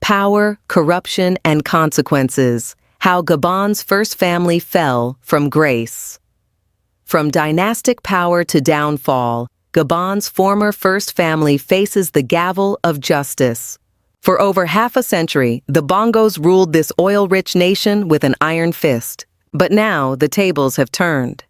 Power, Corruption, and Consequences: How Gabon's First Family Fell from Grace. From dynastic power to downfall, Gabon's former First Family faces the gavel of justice. For over half a century, the Bongos ruled this oil-rich nation with an iron fist. But now the tables have turned.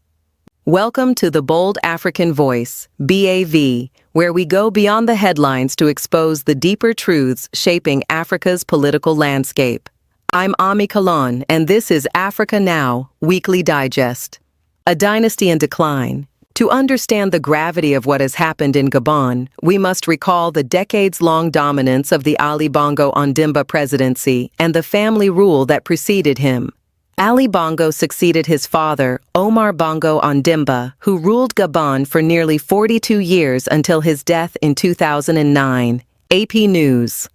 Welcome to the Bold African Voice, BAV, where we go beyond the headlines to expose the deeper truths shaping Africa's political landscape. I'm Amie Kallon, and this is Africa Now, Weekly Digest. A dynasty in decline. To understand the gravity of what has happened in Gabon, we must recall the decades-long dominance of the Ali Bongo Ondimba presidency and the family rule that preceded him. Ali Bongo succeeded his father, Omar Bongo Ondimba, who ruled Gabon for nearly 42 years until his death in 2009. AP News.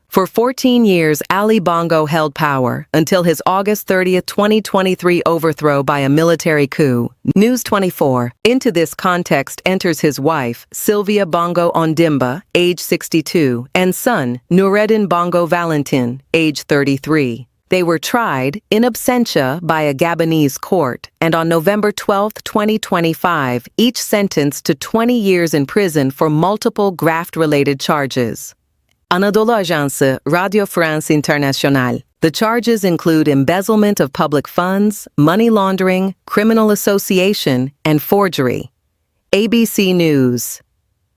For 14 years, Ali Bongo held power until his August 30, 2023 overthrow by a military coup. News 24. Into this context enters his wife, Sylvia Bongo Ondimba, age 62, and son, Noureddin Bongo Valentin, age 33. They were tried in absentia by a Gabonese court, and on November 12, 2025, each sentenced to 20 years in prison for multiple graft-related charges. Anadolu Ajansı, Radio France Internationale. The charges include embezzlement of public funds, money laundering, criminal association, and forgery. ABC News.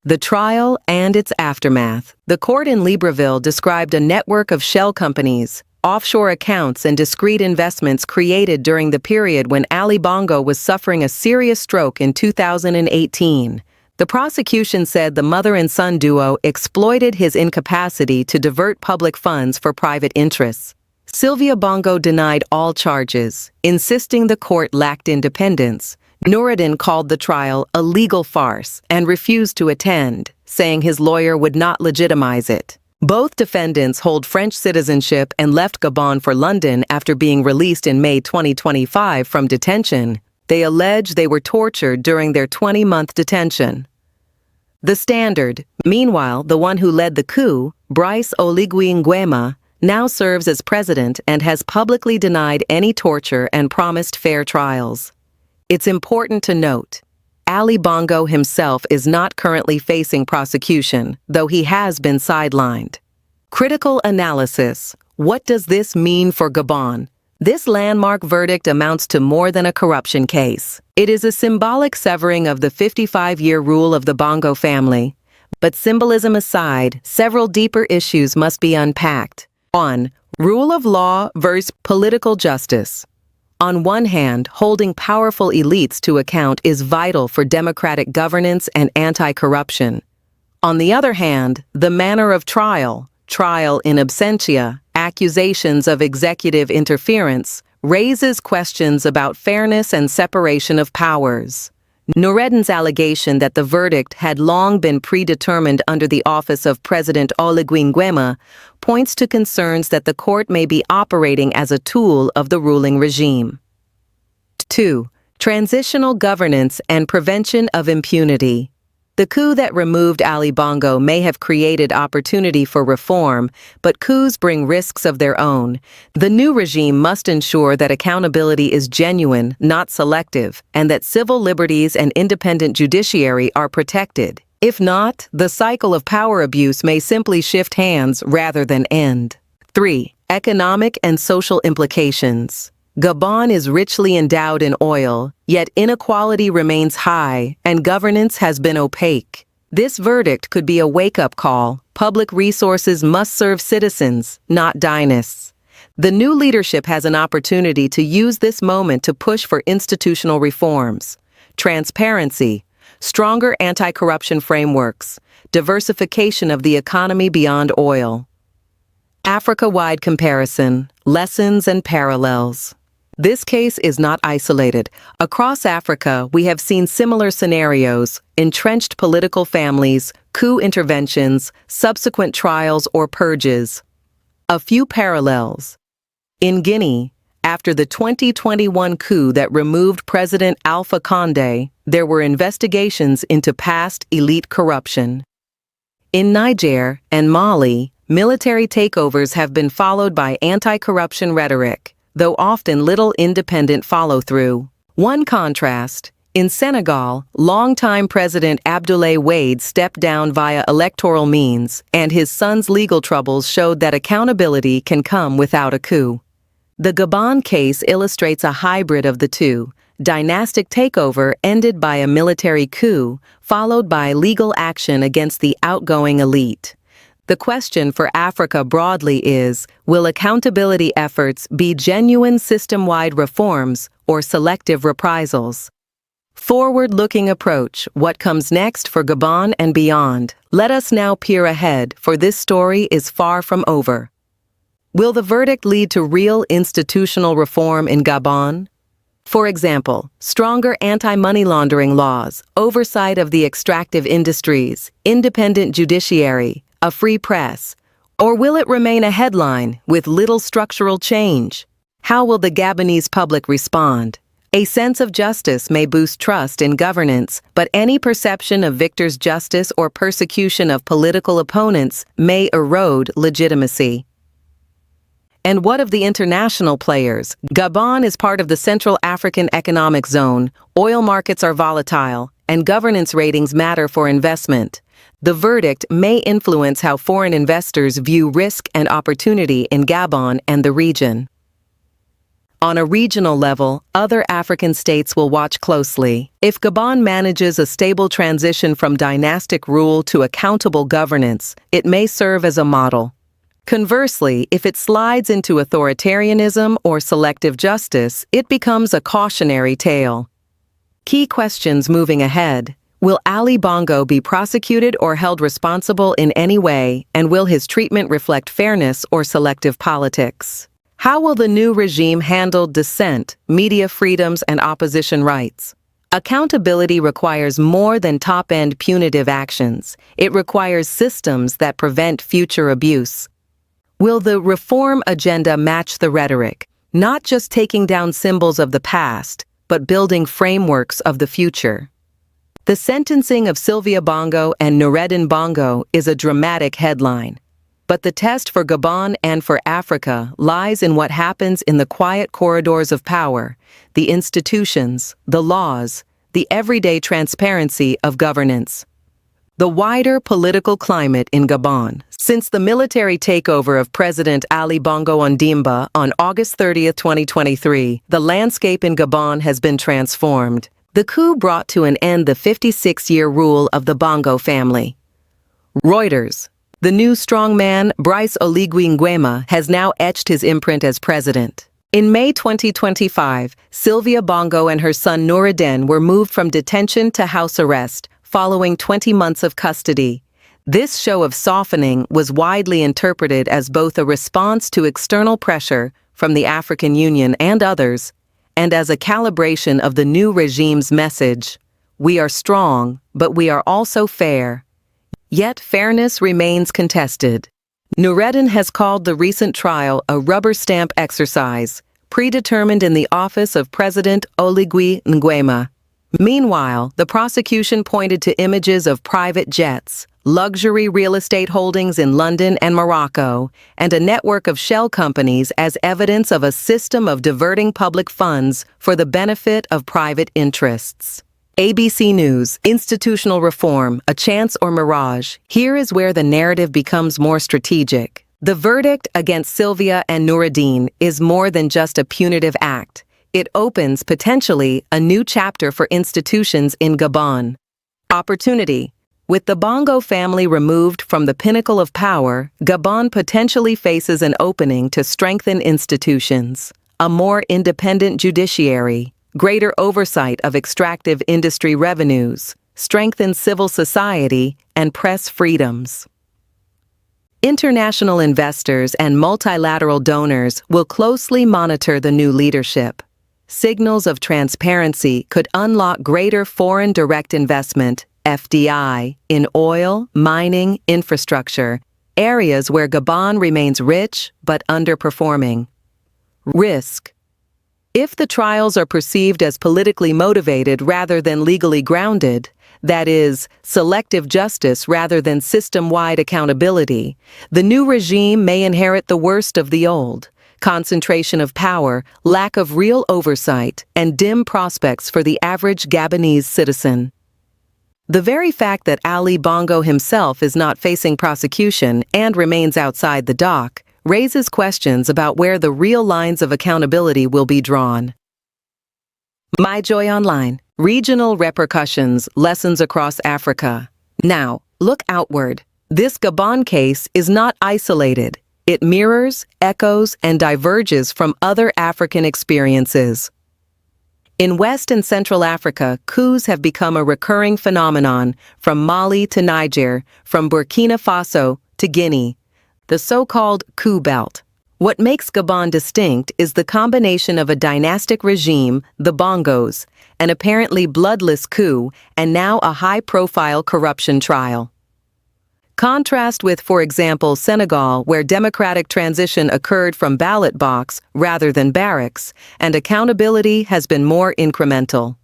The trial and its aftermath. The court in Libreville described a network of shell companies, offshore accounts, and discrete investments created during the period when Ali Bongo was suffering a serious stroke in 2018. The prosecution said the mother and son duo exploited his incapacity to divert public funds for private interests. Sylvia Bongo denied all charges, insisting the court lacked independence. Noureddin called the trial a legal farce and refused to attend, saying his lawyer would not legitimize it. Both defendants hold French citizenship and left Gabon for London after being released in May 2025 from detention. They allege they were tortured during their 20-month detention. The Standard. Meanwhile, the one who led the coup, Brice Oligui Nguema, now serves as president and has publicly denied any torture and promised fair trials. It's important to note, Ali Bongo himself is not currently facing prosecution, though he has been sidelined. Critical analysis. What does this mean for Gabon? This landmark verdict amounts to more than a corruption case. It is a symbolic severing of the 55-year rule of the Bongo family. But symbolism aside, several deeper issues must be unpacked. 1. Rule of law versus political justice. On one hand, holding powerful elites to account is vital for democratic governance and anti-corruption. On the other hand, the manner of trial in absentia, accusations of executive interference, raises questions about fairness and separation of powers. Noureddin's allegation that the verdict had long been predetermined under the office of President Oligui Nguema points to concerns that the court may be operating as a tool of the ruling regime. 2. Transitional governance and prevention of impunity. The coup that removed Ali Bongo may have created opportunity for reform, but coups bring risks of their own. The new regime must ensure that accountability is genuine, not selective, and that civil liberties and independent judiciary are protected. If not, the cycle of power abuse may simply shift hands rather than end. 3. Economic and social implications. Gabon is richly endowed in oil, yet inequality remains high and governance has been opaque. This verdict could be a wake-up call. Public resources must serve citizens, not dynasts. The new leadership has an opportunity to use this moment to push for institutional reforms, transparency, stronger anti-corruption frameworks, diversification of the economy beyond oil. Africa-wide comparison, lessons and parallels. This case is not isolated. Across Africa, we have seen similar scenarios: entrenched political families, coup interventions, subsequent trials or purges. A few parallels. In Guinea, after the 2021 coup that removed President Alpha Condé, there were investigations into past elite corruption. In Niger and Mali, military takeovers have been followed by anti-corruption rhetoric, though often little independent follow-through. One contrast: in Senegal, longtime President Abdoulaye Wade stepped down via electoral means, and his son's legal troubles showed that accountability can come without a coup. The Gabon case illustrates a hybrid of the two: dynastic takeover ended by a military coup, followed by legal action against the outgoing elite. The question for Africa broadly is, will accountability efforts be genuine system-wide reforms or selective reprisals? Forward-looking approach: what comes next for Gabon and beyond? Let us now peer ahead, for this story is far from over. Will the verdict lead to real institutional reform in Gabon? For example, stronger anti-money laundering laws, oversight of the extractive industries, independent judiciary, a free press? Or will it remain a headline with little structural change? How will the Gabonese public respond? A sense of justice may boost trust in governance, but any perception of victors' justice or persecution of political opponents may erode legitimacy. And what of the international players? Gabon is part of the Central African Economic Zone, oil markets are volatile, and governance ratings matter for investment. The verdict may influence how foreign investors view risk and opportunity in Gabon and the region. On a regional level, other African states will watch closely. If Gabon manages a stable transition from dynastic rule to accountable governance, it may serve as a model. Conversely, if it slides into authoritarianism or selective justice, it becomes a cautionary tale. Key questions moving ahead: will Ali Bongo be prosecuted or held responsible in any way, and will his treatment reflect fairness or selective politics? How will the new regime handle dissent, media freedoms, and opposition rights? Accountability requires more than top-end punitive actions. It requires systems that prevent future abuse. Will the reform agenda match the rhetoric, not just taking down symbols of the past, but building frameworks of the future? The sentencing of Sylvia Bongo and Noureddin Bongo is a dramatic headline. But the test for Gabon and for Africa lies in what happens in the quiet corridors of power, the institutions, the laws, the everyday transparency of governance. The wider political climate in Gabon. Since the military takeover of President Ali Bongo Ondimba on August 30, 2023, the landscape in Gabon has been transformed. The coup brought to an end the 56-year rule of the Bongo family. Reuters. The new strongman, Brice Oligui Nguema, has now etched his imprint as president. In May 2025, Sylvia Bongo and her son Noureddin were moved from detention to house arrest, following 20 months of custody. This show of softening was widely interpreted as both a response to external pressure from the African Union and others, and as a calibration of the new regime's message: we are strong, but we are also fair. Yet fairness remains contested. Noureddin has called the recent trial a rubber stamp exercise, predetermined in the office of President Oligui Nguema. Meanwhile, the prosecution pointed to images of private jets, luxury real estate holdings in London and Morocco, and a network of shell companies as evidence of a system of diverting public funds for the benefit of private interests. ABC News: institutional reform, a chance or mirage? Here is where the narrative becomes more strategic. The verdict against Sylvia and Noureddin is more than just a punitive act. It opens, potentially, a new chapter for institutions in Gabon. Opportunity. With the Bongo family removed from the pinnacle of power, Gabon potentially faces an opening to strengthen institutions, a more independent judiciary, greater oversight of extractive industry revenues, strengthen civil society, and press freedoms. International investors and multilateral donors will closely monitor the new leadership. Signals of transparency could unlock greater foreign direct investment, FDI, in oil, mining, infrastructure, areas where Gabon remains rich but underperforming. Risk. If the trials are perceived as politically motivated rather than legally grounded, that is, selective justice rather than system-wide accountability, the new regime may inherit the worst of the old: concentration of power, lack of real oversight, and dim prospects for the average Gabonese citizen. The very fact that Ali Bongo himself is not facing prosecution and remains outside the dock raises questions about where the real lines of accountability will be drawn. My Joy Online. Regional repercussions, lessons across Africa. Now, look outward. This Gabon case is not isolated. It mirrors, echoes, and diverges from other African experiences. In West and Central Africa, coups have become a recurring phenomenon, from Mali to Niger, from Burkina Faso to Guinea. The so-called coup belt. What makes Gabon distinct is the combination of a dynastic regime, the Bongos, an apparently bloodless coup, and now a high-profile corruption trial. Contrast with, for example, Senegal, where democratic transition occurred from ballot box rather than barracks, and accountability has been more incremental.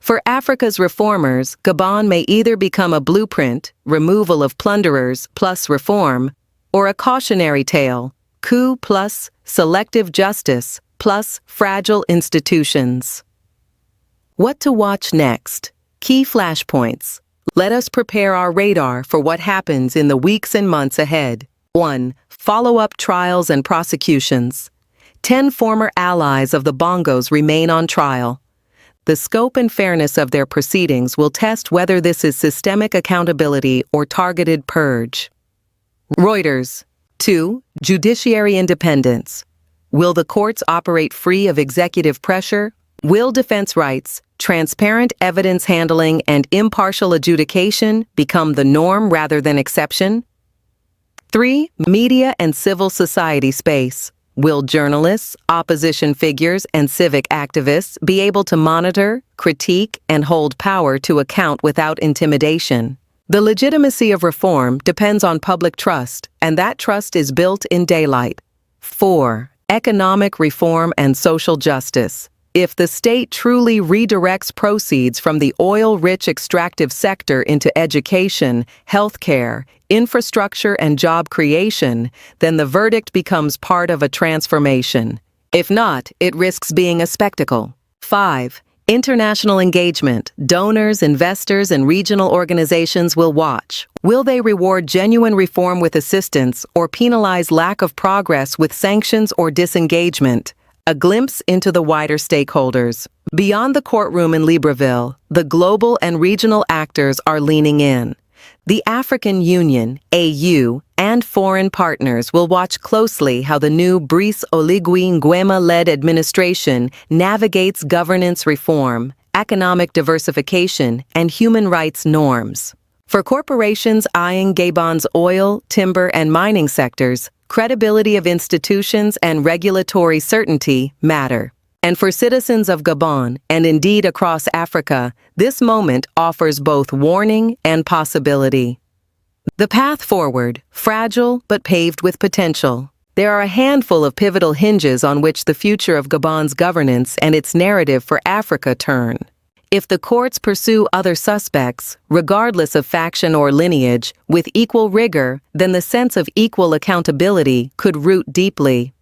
For Africa's reformers, Gabon may either become a blueprint, removal of plunderers plus reform, or a cautionary tale, coup plus selective justice plus fragile institutions. What to watch next? Key flashpoints. Let us prepare our radar for what happens in the weeks and months ahead. 1. Follow-up trials and prosecutions. 10 former allies of the Bongos remain on trial. The scope and fairness of their proceedings will test whether this is systemic accountability or targeted purge. Reuters. 2. Judiciary independence. Will the courts operate free of executive pressure? Will defense rights, transparent evidence handling, and impartial adjudication become the norm rather than exception? 3. Media and civil society space. Will journalists, opposition figures, and civic activists be able to monitor, critique, and hold power to account without intimidation? The legitimacy of reform depends on public trust, and that trust is built in daylight. 4. Economic reform and social justice. If the state truly redirects proceeds from the oil-rich extractive sector into education, healthcare, infrastructure, and job creation, then the verdict becomes part of a transformation. If not, it risks being a spectacle. 5. International engagement. Donors, investors, and regional organizations will watch. Will they reward genuine reform with assistance or penalize lack of progress with sanctions or disengagement? A glimpse into the wider stakeholders. Beyond the courtroom in Libreville, the global and regional actors are leaning in. The African Union, AU, and foreign partners will watch closely how the new Brice Oligui Nguema-led administration navigates governance reform, economic diversification, and human rights norms. For corporations eyeing Gabon's oil, timber, and mining sectors, credibility of institutions and regulatory certainty matter. And for citizens of Gabon, and indeed across Africa, this moment offers both warning and possibility. The path forward, fragile but paved with potential. There are a handful of pivotal hinges on which the future of Gabon's governance and its narrative for Africa turn. If the courts pursue other suspects, regardless of faction or lineage, with equal rigor, then the sense of equal accountability could root deeply.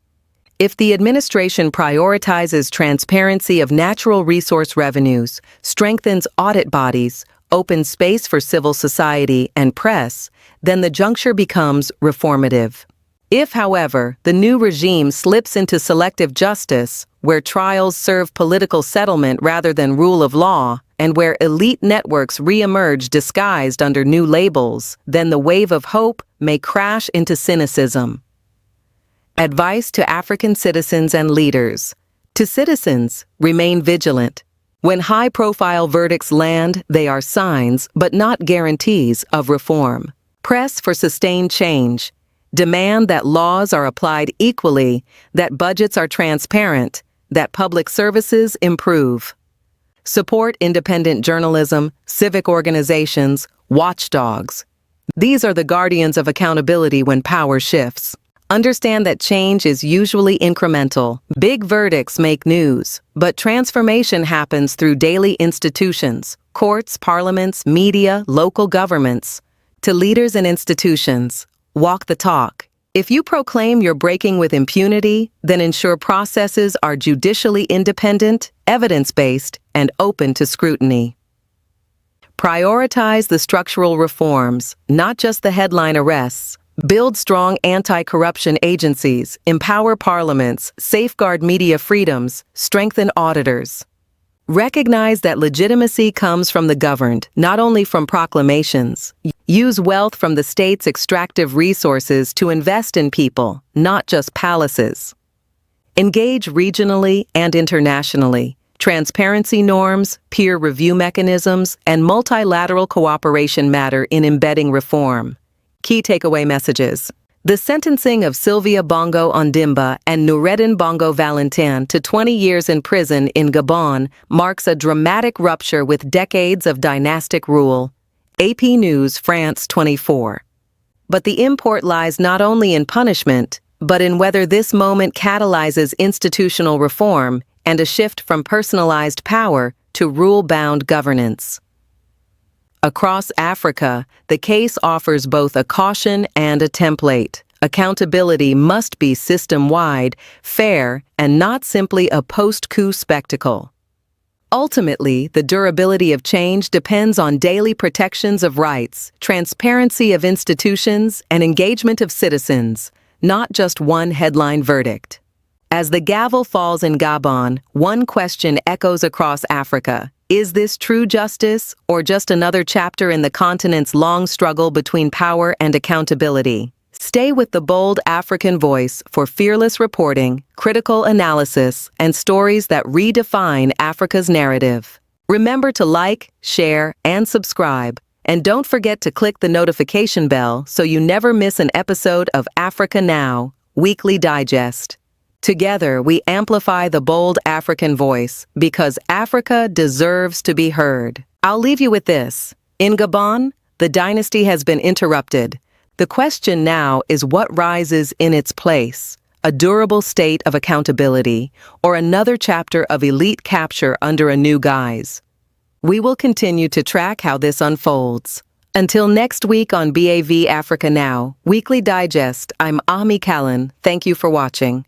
If the administration prioritizes transparency of natural resource revenues, strengthens audit bodies, opens space for civil society and press, then the juncture becomes reformative. If, however, the new regime slips into selective justice, where trials serve political settlement rather than rule of law, and where elite networks re-emerge disguised under new labels, then the wave of hope may crash into cynicism. Advice to African citizens and leaders. To citizens, remain vigilant. When high-profile verdicts land, they are signs, but not guarantees, of reform. Press for sustained change. Demand that laws are applied equally, that budgets are transparent, that public services improve. Support independent journalism, civic organizations, watchdogs. These are the guardians of accountability when power shifts. Understand that change is usually incremental. Big verdicts make news, but transformation happens through daily institutions, courts, parliaments, media, local governments. To leaders and institutions, walk the talk. If you proclaim you're breaking with impunity, then ensure processes are judicially independent, evidence-based, and open to scrutiny. Prioritize the structural reforms, not just the headline arrests. Build strong anti-corruption agencies, empower parliaments, safeguard media freedoms, strengthen auditors. Recognize that legitimacy comes from the governed, not only from proclamations. Use wealth from the state's extractive resources to invest in people, not just palaces. Engage regionally and internationally. Transparency norms, peer review mechanisms, and multilateral cooperation matter in embedding reform. Key takeaway messages. The sentencing of Sylvia Bongo Ondimba and Noureddin Bongo Valentin to 20 years in prison in Gabon marks a dramatic rupture with decades of dynastic rule. AP News, France 24. But the import lies not only in punishment, but in whether this moment catalyzes institutional reform and a shift from personalized power to rule-bound governance. Across Africa, the case offers both a caution and a template. Accountability must be system-wide, fair, and not simply a post-coup spectacle. Ultimately, the durability of change depends on daily protections of rights, transparency of institutions, and engagement of citizens, not just one headline verdict. As the gavel falls in Gabon, one question echoes across Africa. Is this true justice, or just another chapter in the continent's long struggle between power and accountability? Stay with the bold African voice for fearless reporting, critical analysis, and stories that redefine Africa's narrative. Remember to like, share, and subscribe. And don't forget to click the notification bell so you never miss an episode of Africa Now, Weekly Digest. Together, we amplify the bold African voice because Africa deserves to be heard. I'll leave you with this. In Gabon, the dynasty has been interrupted. The question now is what rises in its place: a durable state of accountability or another chapter of elite capture under a new guise. We will continue to track how this unfolds. Until next week on BAV Africa Now, Weekly Digest, I'm Amie Kallon. Thank you for watching.